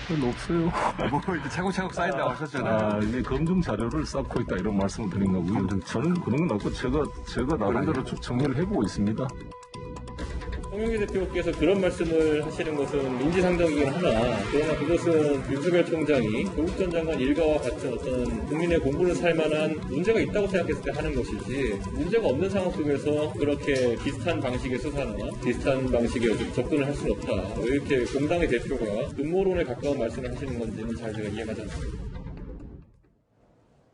별로 없어요. 뭐 이렇게 차곡차곡 쌓인다고 하셨잖아요. 이게 검증 자료를 쌓고 있다 이런 말씀을 드린 거고요. 저는 그런 건 없고 제가 나름대로 쭉 정리를 해보고 있습니다. 송영길 대표께서 그런 말씀을 하시는 것은 인지상정이긴 하나, 그러나 그것은 윤석열 총장이 조국 전 장관 일가와 같은 어떤 국민의 공부를 살 만한 문제가 있다고 생각했을 때 하는 것이지, 문제가 없는 상황 속에서 그렇게 비슷한 방식의 수사나 비슷한 방식의 접근을 할 수는 없다. 왜 이렇게 공당의 대표가 음모론에 가까운 말씀을 하시는 건지는 잘 제가 이해가 잘 안 됩니다.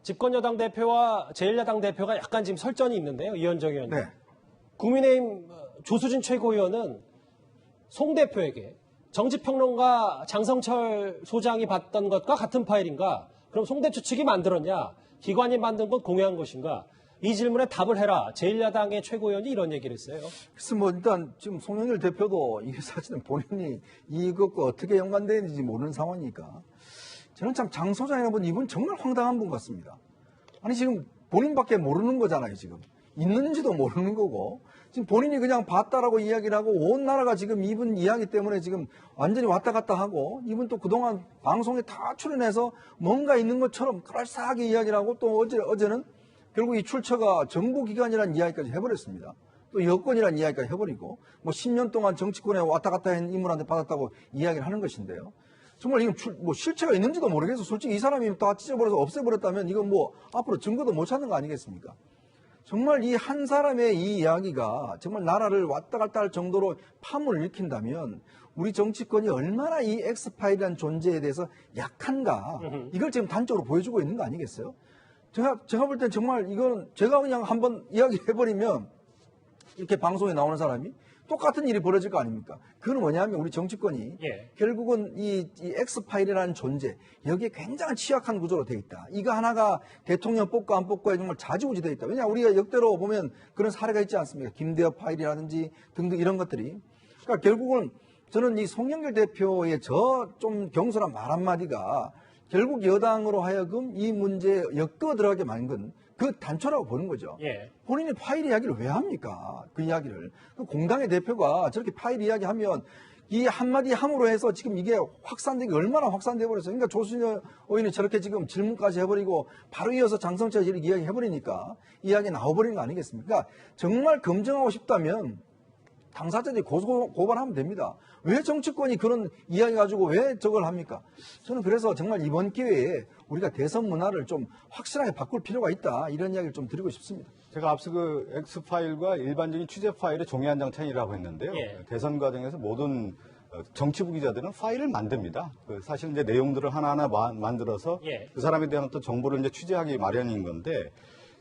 집권여당 대표와 제1야당 대표가 약간 지금 설전이 있는데요. 이현정 의원님. 네. 국민의힘 조수진 최고위원은 송 대표에게 정치평론가 장성철 소장이 봤던 것과 같은 파일인가? 그럼 송 대표 측이 만들었냐? 기관이 만든 건 공유한 것인가? 이 질문에 답을 해라. 제1야당의 최고위원이 이런 얘기를 했어요. 그래서 뭐 일단 지금 송영길 대표도 이게 사실은 본인이 이것과 어떻게 연관되는지 모르는 상황이니까 저는 참 장 소장이라는 분 이분 정말 황당한 분 같습니다. 아니 지금 본인밖에 모르는 거잖아요. 지금 있는지도 모르는 거고 지금 본인이 그냥 봤다라고 이야기를 하고 온 나라가 지금 이분 이야기 때문에 지금 완전히 왔다 갔다 하고 이분 또 그동안 방송에 다 출연해서 뭔가 있는 것처럼 그럴싸하게 이야기를 하고 또 어제는 결국 이 출처가 정보기관이라는 이야기까지 해버렸습니다. 또 여권이라는 이야기까지 해버리고 뭐 10년 동안 정치권에 왔다 갔다 한 인물한테 받았다고 이야기를 하는 것인데요. 정말 이건 뭐 실체가 있는지도 모르겠어. 솔직히 이 사람이 다 찢어버려서 없애버렸다면 이건 뭐 앞으로 증거도 못 찾는 거 아니겠습니까? 정말 이 한 사람의 이 이야기가 정말 나라를 왔다 갔다 할 정도로 파문을 일으킨다면 우리 정치권이 얼마나 이 엑스파일이라는 존재에 대해서 약한가 이걸 지금 단적으로 보여주고 있는 거 아니겠어요? 제가 볼 땐 정말 이건 제가 그냥 한번 이야기해버리면 이렇게 방송에 나오는 사람이 똑같은 일이 벌어질 거 아닙니까? 그건 뭐냐면 우리 정치권이 결국은 이 엑스파일이라는 존재 여기에 굉장히 취약한 구조로 되어 있다. 이거 하나가 대통령 뽑고 안 뽑고에 정말 좌지우지 되어 있다. 왜냐 우리가 역대로 보면 그런 사례가 있지 않습니까? 김대엽 파일이라든지 등등 이런 것들이. 그러니까 결국은 저는 이 송영길 대표의 저 좀 경솔한 말 한마디가 결국 여당으로 하여금 이 문제에 엮어 들어가게 만든 그 단초라고 보는 거죠. 본인이 파일 이야기를 왜 합니까? 그 이야기를. 그 공당의 대표가 저렇게 파일 이야기하면 이 한마디 함으로 해서 지금 이게 확산되기 얼마나 확산돼 버렸어요. 그러니까 조순현 의원이 저렇게 지금 질문까지 해버리고 바로 이어서 장성철 이렇게 이야기 해버리니까 이야기 나와버리는 거 아니겠습니까? 그러니까 정말 검증하고 싶다면 당사자들이 고발하면 됩니다. 왜 정치권이 그런 이야기 가지고 왜 저걸 합니까? 저는 그래서 정말 이번 기회에 우리가 대선 문화를 좀 확실하게 바꿀 필요가 있다. 이런 이야기를 좀 드리고 싶습니다. 제가 앞서 그 X파일과 일반적인 취재 파일의 종이 한 장 차이라고 했는데요. 대선 과정에서 모든 정치부 기자들은 파일을 만듭니다. 사실 이제 내용들을 하나하나 만들어서 그 사람에 대한 어떤 정보를 이제 취재하기 마련인 건데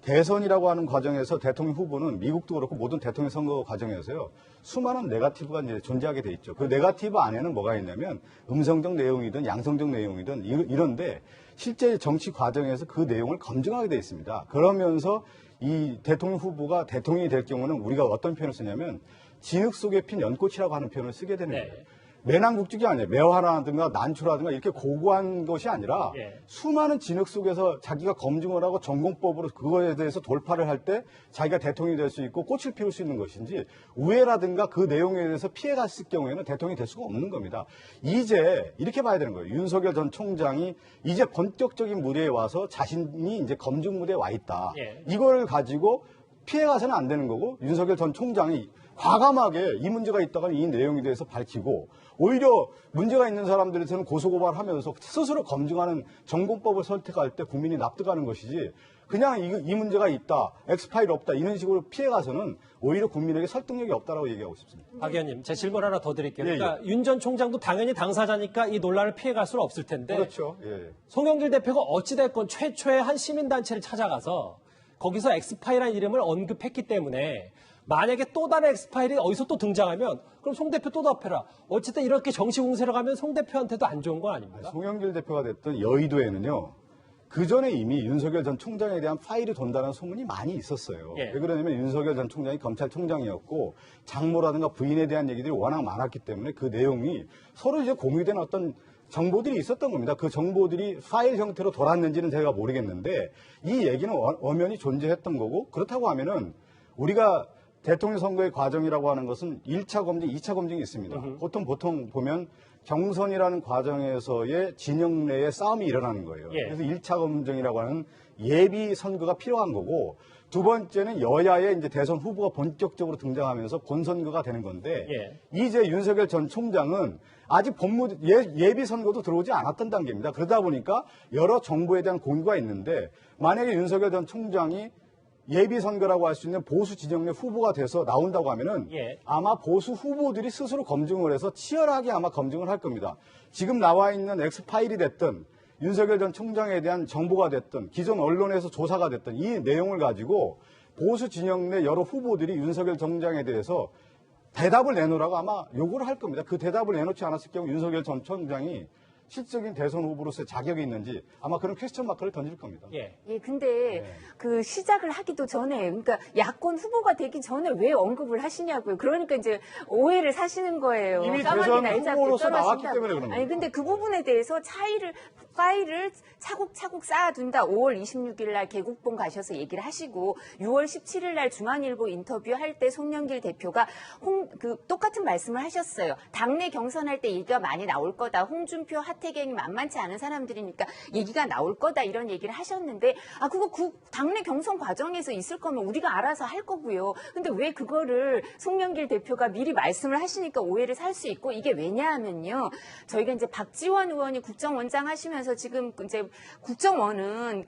대선이라고 하는 과정에서 대통령 후보는 미국도 그렇고 모든 대통령 선거 과정에서요. 수많은 네거티브가 이제 존재하게 돼 있죠. 그 네거티브 안에는 뭐가 있냐면 음성적 내용이든 양성적 내용이든 이런데 실제 정치 과정에서 그 내용을 검증하게 돼 있습니다. 그러면서 이 대통령 후보가 대통령이 될 경우는 우리가 어떤 표현을 쓰냐면 진흙 속에 핀 연꽃이라고 하는 표현을 쓰게 되는 거예요. 매낭국적이 아니에요. 매화라든가 난초라든가 이렇게 고고한 것이 아니라 수많은 진흙 속에서 자기가 검증을 하고 전공법으로 그거에 대해서 돌파를 할 때 자기가 대통령이 될 수 있고 꽃을 피울 수 있는 것인지 우회라든가 그 내용에 대해서 피해갔을 경우에는 대통령이 될 수가 없는 겁니다. 이제 이렇게 봐야 되는 거예요. 윤석열 전 총장이 이제 본격적인 무대에 와서 자신이 이제 검증 무대에 와 있다. 이걸 가지고 피해가서는 안 되는 거고 윤석열 전 총장이 과감하게 이 문제가 있다가 이 내용에 대해서 밝히고 오히려 문제가 있는 사람들에서는 고소고발하면서 스스로 검증하는 전공법을 선택할 때 국민이 납득하는 것이지 그냥 이 문제가 있다, 엑스파일 없다 이런 식으로 피해가서는 오히려 국민에게 설득력이 없다라고 얘기하고 싶습니다. 박 의원님, 제 질문 하나 더 드릴게요. 그러니까 윤 전 총장도 당연히 당사자니까 이 논란을 피해갈 수는 없을 텐데 그렇죠. 송영길 대표가 어찌됐건 최초의 한 시민단체를 찾아가서 거기서 엑스파일이라는 이름을 언급했기 때문에 만약에 또 다른 엑스파일이 어디서 또 등장하면 그럼 송 대표 또 답해라. 어쨌든 이렇게 정치 공세를 가면 송 대표한테도 안 좋은 거 아닙니까? 송영길 대표가 됐던 여의도에는요. 그 전에 이미 윤석열 전 총장에 대한 파일이 돈다는 소문이 많이 있었어요. 왜 그러냐면 윤석열 전 총장이 검찰총장이었고 장모라든가 부인에 대한 얘기들이 워낙 많았기 때문에 그 내용이 서로 이제 공유된 어떤 정보들이 있었던 겁니다. 그 정보들이 파일 형태로 돌았는지는 제가 모르겠는데 이 얘기는 엄연히 존재했던 거고 그렇다고 하면은 우리가 대통령 선거의 과정이라고 하는 것은 1차 검증, 2차 검증이 있습니다. 보통 보면 경선이라는 과정에서의 진영 내의 싸움이 일어나는 거예요. 예. 그래서 1차 검증이라고 하는 예비 선거가 필요한 거고, 두 번째는 여야의 이제 대선 후보가 본격적으로 등장하면서 본선거가 되는 건데, 예. 이제 윤석열 전 총장은 아직 예비 선거도 들어오지 않았던 단계입니다. 그러다 보니까 여러 정보에 대한 공유가 있는데, 만약에 윤석열 전 총장이 예비 선거라고 할 수 있는 보수 진영 내 후보가 돼서 나온다고 하면은 예. 아마 보수 후보들이 스스로 검증을 해서 치열하게 아마 검증을 할 겁니다. 지금 나와 있는 엑스파일이 됐든 윤석열 전 총장에 대한 정보가 됐든 기존 언론에서 조사가 됐든 이 내용을 가지고 보수 진영 내 여러 후보들이 윤석열 총장에 대해서 대답을 내놓으라고 아마 요구를 할 겁니다. 그 대답을 내놓지 않았을 경우 윤석열 전 총장이 실적인 대선 후보로서의 자격이 있는지 아마 그런 퀘스천 마크를 던질 겁니다. 예. 예, 근데 그 시작을 하기도 전에, 그러니까 야권 후보가 되기 전에 왜 언급을 하시냐고요. 그러니까 이제 오해를 사시는 거예요. 이미 까마귀 대선 날잡기 후보로서 나왔기 떨어진다고. 때문에 그런 아니, 거예요. 근데 그 부분에 대해서 파일을 차곡차곡 쌓아둔다. 5월 26일 날 개국본 가셔서 얘기를 하시고 6월 17일 날 중앙일보 인터뷰할 때 송영길 대표가 똑같은 말씀을 하셨어요. 당내 경선할 때 얘기가 많이 나올 거다. 홍준표, 하태경이 만만치 않은 사람들이니까 얘기가 나올 거다. 이런 얘기를 하셨는데, 그거 당내 경선 과정에서 있을 거면 우리가 알아서 할 거고요. 근데 왜 그거를 송영길 대표가 미리 말씀을 하시니까 오해를 살 수 있고, 이게 왜냐하면요. 저희가 이제 박지원 의원이 국정원장 하시면서 지금 이제 국정원은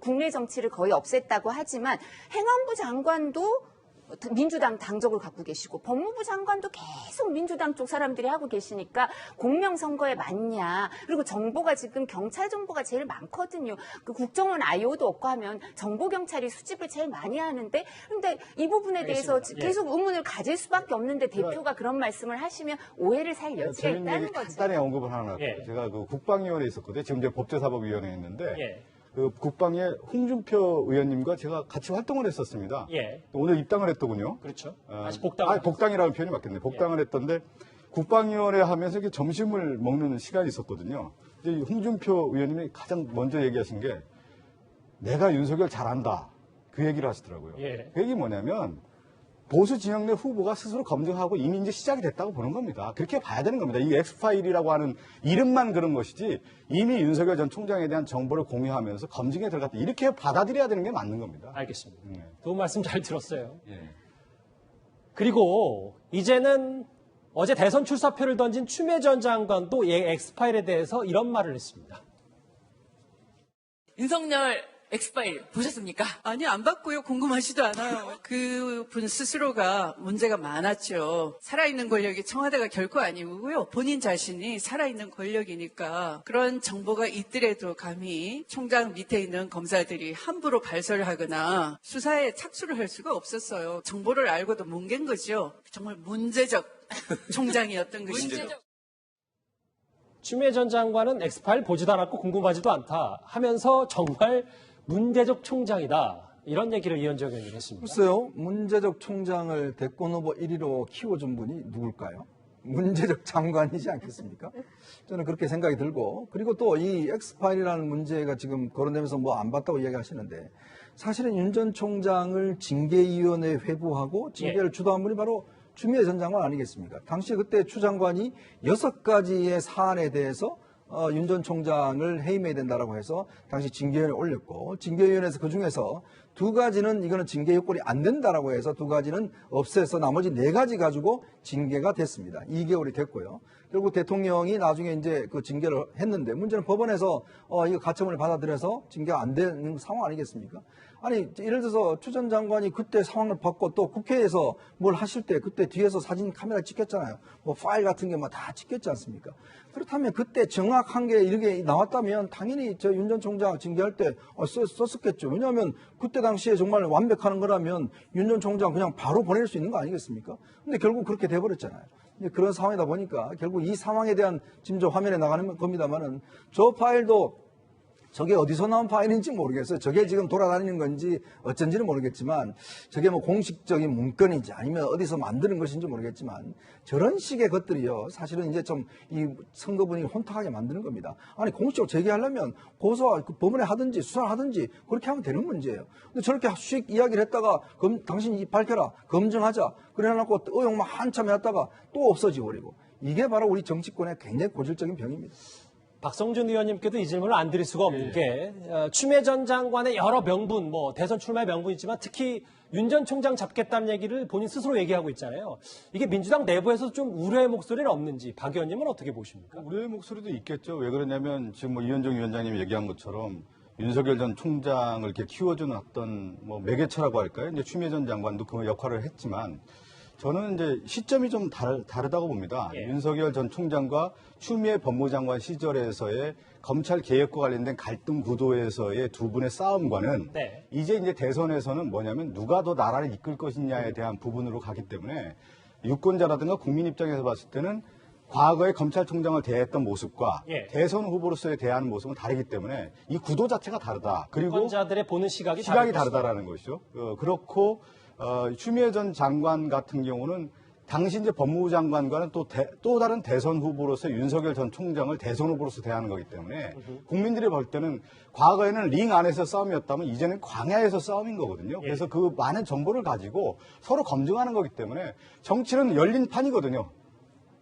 국내 정치를 거의 없앴다고 하지만 행안부 장관도 민주당 당적을 갖고 계시고 법무부 장관도 계속 민주당 쪽 사람들이 하고 계시니까 공명선거에 맞냐. 그리고 정보가 지금 경찰 정보가 제일 많거든요. 그 국정원 IO도 없고 하면 정보경찰이 수집을 제일 많이 하는데, 근데 이 부분에 대해서 계속 의문을 가질 수밖에 없는데 대표가 그런 말씀을 하시면 오해를 살 여지가 재밌는 있다는 얘기 거죠. 간단히 언급을 하나 할게요. 예. 제가 그 국방위원회에 있었거든요. 지금 이제 법제사법위원회에 있는데 예. 그 국방의 홍준표 의원님과 제가 같이 활동을 했었습니다. 예. 오늘 입당을 했더군요. 그렇죠. 어, 다시 복당. 복당이라는 표현이 맞겠네. 복당을 했던데 국방위원회 하면서 이렇게 점심을 먹는 시간이 있었거든요. 이제 홍준표 의원님이 가장 먼저 얘기하신 게 내가 윤석열 잘한다. 그 얘기를 하시더라고요. 예. 그 얘기 뭐냐면 보수 진영 내 후보가 스스로 검증하고 이미 이제 시작이 됐다고 보는 겁니다. 그렇게 봐야 되는 겁니다. 이 엑스파일이라고 하는 이름만 그런 것이지 이미 윤석열 전 총장에 대한 정보를 공유하면서 검증에 들어갔다. 이렇게 받아들여야 되는 게 맞는 겁니다. 알겠습니다. 네. 두 말씀 잘 들었어요. 예. 그리고 이제는 어제 대선 출사표를 던진 추미애 전 장관도 이 엑스파일에 대해서 이런 말을 했습니다. 윤석열 엑스파일 보셨습니까? 아니, 안 봤고요. 궁금하지도 않아요. 그분 스스로가 문제가 많았죠. 살아있는 권력이 청와대가 결코 아니고요. 본인 자신이 살아있는 권력이니까 그런 정보가 있더라도 감히 총장 밑에 있는 검사들이 함부로 발설하거나 수사에 착수를 할 수가 없었어요. 정보를 알고도 뭉갠 거죠. 정말 문제적 총장이었던 것이죠. 추미애 전 장관은 엑스파일 보지도 않았고 궁금하지도 않다 하면서 정말 문제적 총장이다. 이런 얘기를 이현정 의원이 했습니다. 글쎄요. 문제적 총장을 대권 후보 1위로 키워준 분이 누굴까요? 문제적 장관이지 않겠습니까? 저는 그렇게 생각이 들고, 그리고 또 이 엑스파일이라는 문제가 지금 거론되면서 뭐 안 봤다고 이야기하시는데, 사실은 윤 전 총장을 징계위원회에 회부하고 징계를 주도한 분이 바로 추미애 전 장관 아니겠습니까? 당시 그때 추 장관이 6가지의 사안에 대해서 윤 전 총장을 해임해야 된다라고 해서 당시 징계위원회에 올렸고, 징계위원회에서 그 중에서 2가지는 이거는 징계 요건이 안 된다라고 해서 2가지는 없애서 나머지 4가지 가지고 징계가 됐습니다. 2개월이 됐고요. 결국 대통령이 나중에 이제 그 징계를 했는데, 문제는 법원에서 이거 가처분을 받아들여서 징계가 안 되는 상황 아니겠습니까? 아니, 예를 들어서 추 전 장관이 그때 상황을 봤고 또 국회에서 뭘 하실 때 그때 뒤에서 사진 카메라 찍혔잖아요. 뭐 파일 같은 게 뭐 다 찍혔지 않습니까? 그렇다면 그때 정확한 게 이렇게 나왔다면 당연히 저 윤 전 총장 징계할 때 썼었겠죠. 왜냐하면 그때 당시에 정말 완벽한 거라면 윤 전 총장 그냥 바로 보낼 수 있는 거 아니겠습니까? 근데 결국 그렇게 돼버렸잖아요. 그런 상황이다 보니까 결국 이 상황에 대한 지금 저 화면에 나가는 겁니다만은 저 파일도 저게 어디서 나온 파일인지 모르겠어요. 저게 지금 돌아다니는 건지 어쩐지는 모르겠지만 저게 뭐 공식적인 문건인지 아니면 어디서 만드는 것인지 모르겠지만 저런 식의 것들이요. 사실은 이제 좀 이 선거 분위기를 혼탁하게 만드는 겁니다. 아니, 공식적으로 제기하려면 법원에 하든지 수사를 하든지 그렇게 하면 되는 문제예요. 근데 저렇게 씩 이야기를 했다가 당신이 밝혀라, 검증하자. 그래 놓고 의혹만 한참 해왔다가 또 없어져 버리고. 이게 바로 우리 정치권의 굉장히 고질적인 병입니다. 박성준 의원님께도 이 질문을 안 드릴 수가 없는 게 추미애 전 장관의 여러 명분, 뭐 대선 출마의 명분이 있지만 특히 윤 전 총장 잡겠다는 얘기를 본인 스스로 얘기하고 있잖아요. 이게 민주당 내부에서 좀 우려의 목소리는 없는지 박 의원님은 어떻게 보십니까? 우려의 목소리도 있겠죠. 왜 그러냐면 지금 뭐 이현정 위원장님이 얘기한 것처럼 윤석열 전 총장을 이렇게 키워주는 어떤 뭐 매개체라고 할까요? 이제 추미애 전 장관도 그 역할을 했지만 저는 이제 시점이 좀 다르다고 봅니다. 윤석열 전 총장과 추미애 법무장관 시절에서의 검찰 개혁과 관련된 갈등 구도에서의 두 분의 싸움과는 이제 대선에서는 뭐냐면 누가 더 나라를 이끌 것이냐에 대한 부분으로 가기 때문에 유권자라든가 국민 입장에서 봤을 때는 과거에 검찰총장을 대했던 모습과 대선 후보로서의 대하는 모습은 다르기 때문에 이 구도 자체가 다르다. 그리고 유권자들의 보는 시각이 다르다라는 것이죠. 그렇고 추미애 전 장관 같은 경우는 당시 이제 법무부 장관과는 또 다른 대선 후보로서 윤석열 전 총장을 대선 후보로서 대하는 거기 때문에 국민들이 볼 때는 과거에는 링 안에서 싸움이었다면 이제는 광야에서 싸움인 거거든요. 그래서 그 많은 정보를 가지고 서로 검증하는 거기 때문에 정치는 열린 판이거든요.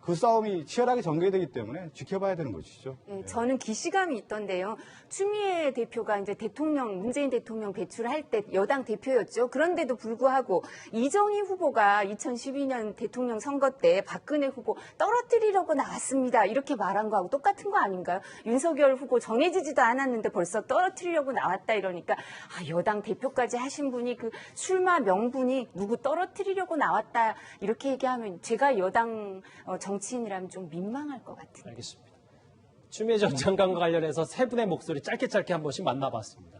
그 싸움이 치열하게 전개되기 때문에 지켜봐야 되는 것이죠. 네, 저는 기시감이 있던데요. 추미애 대표가 이제 문재인 대통령 배출할 때 여당 대표였죠. 그런데도 불구하고 이정희 후보가 2012년 대통령 선거 때 박근혜 후보 떨어뜨리려고 나왔습니다. 이렇게 말한 거하고 똑같은 거 아닌가요? 윤석열 후보 정해지지도 않았는데 벌써 떨어뜨리려고 나왔다 이러니까 여당 대표까지 하신 분이 그 출마 명분이 누구 떨어뜨리려고 나왔다 이렇게 얘기하면 제가 여당 정치인이라면 좀 민망할 것 같은데. 알겠습니다. 추미애 전 장관과 관련해서 세 분의 목소리 짧게 한 번씩 만나봤습니다.